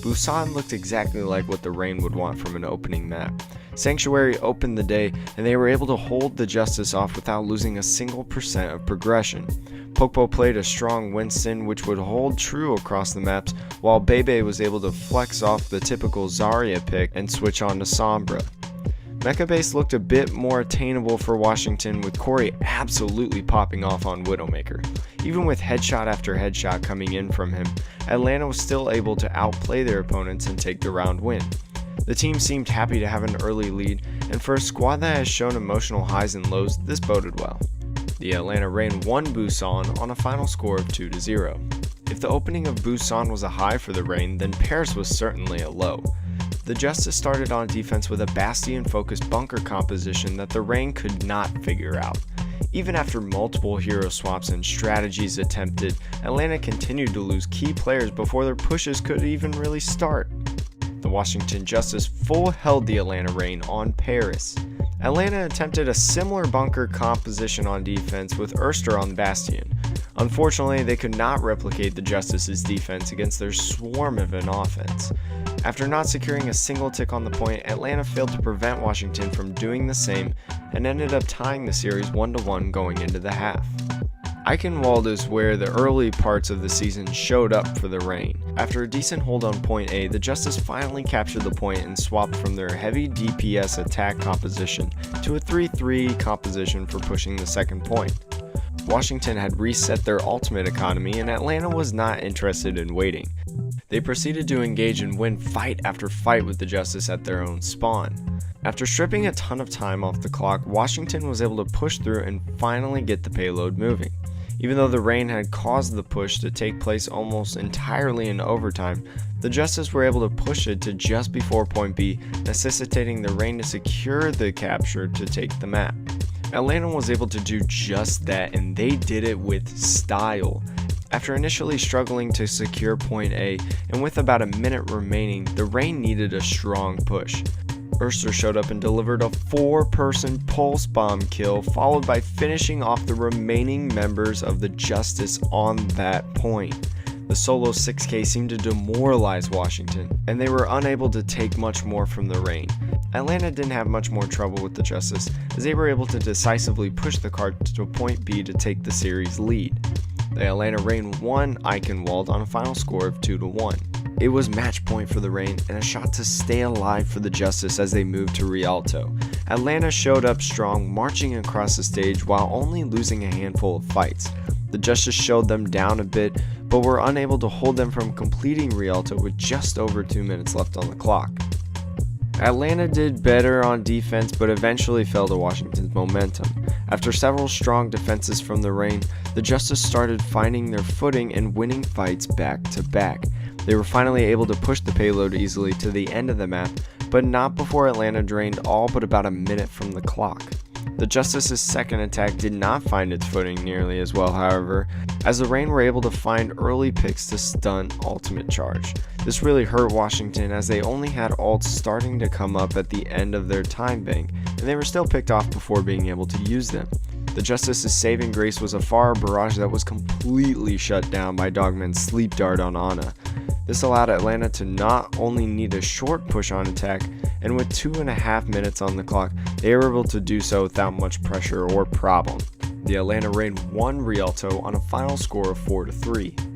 Busan looked exactly like what the Reign would want from an opening map. Sanctuary opened the day, and they were able to hold the Justice off without losing a single percent of progression. Popo played a strong Winston, which would hold true across the maps, while Bebe was able to flex off the typical Zarya pick and switch on to Sombra. Mecha base looked a bit more attainable for Washington, with Corey absolutely popping off on Widowmaker. Even with headshot after headshot coming in from him, Atlanta was still able to outplay their opponents and take the round win. The team seemed happy to have an early lead, and for a squad that has shown emotional highs and lows, this boded well. The Atlanta Reign won Busan on a final score of 2-0. If the opening of Busan was a high for the Reign, then Paris was certainly a low. The Justice started on defense with a Bastion-focused bunker composition that the Reign could not figure out. Even after multiple hero swaps and strategies attempted, Atlanta continued to lose key players before their pushes could even really start. The Washington Justice full held the Atlanta Reign on Paris. Atlanta attempted a similar bunker composition on defense with Erster on Bastion. Unfortunately, they could not replicate the Justice's defense against their swarm of an offense. After not securing a single tick on the point, Atlanta failed to prevent Washington from doing the same and ended up tying the series 1-1 going into the half. Eichenwald is where the early parts of the season showed up for the Reign. After a decent hold on point A, the Justice finally captured the point and swapped from their heavy DPS attack composition to a 3-3 composition for pushing the second point. Washington had reset their ultimate economy, and Atlanta was not interested in waiting. They proceeded to engage and win fight after fight with the Justice at their own spawn. After stripping a ton of time off the clock, Washington was able to push through and finally get the payload moving. Even though the Reign had caused the push to take place almost entirely in overtime, the Justice were able to push it to just before point B, necessitating the Reign to secure the capture to take the map. Atlanta was able to do just that, and they did it with style. After initially struggling to secure point A, and with about a minute remaining, the Reign needed a strong push. Erster showed up and delivered a 4-person pulse bomb kill, followed by finishing off the remaining members of the Justice on that point. The solo 6K seemed to demoralize Washington, and they were unable to take much more from the Reign. Atlanta didn't have much more trouble with the Justice, as they were able to decisively push the cart to point B to take the series lead. The Atlanta Reign won Eichenwald on a final score of 2-1. It was match point for the Reign and a shot to stay alive for the Justice as they moved to Rialto. Atlanta showed up strong, marching across the stage while only losing a handful of fights. The Justice showed them down a bit, but were unable to hold them from completing Rialto with just over 2 minutes left on the clock. Atlanta did better on defense, but eventually fell to Washington's momentum. After several strong defenses from the Reign, the Justice started finding their footing and winning fights back to back. They were finally able to push the payload easily to the end of the map, but not before Atlanta drained all but about a minute from the clock. The Justice's second attack did not find its footing nearly as well, however, as the Reign were able to find early picks to stun ultimate charge. This really hurt Washington, as they only had ults starting to come up at the end of their time bank, and they were still picked off before being able to use them. The Justice's saving grace was a Pharah barrage that was completely shut down by Dogman's sleep dart on Ana. This allowed Atlanta to not only need a short push on attack, and with 2.5 minutes on the clock, they were able to do so without much pressure or problem. The Atlanta Reign won Rialto on a final score of 4-3.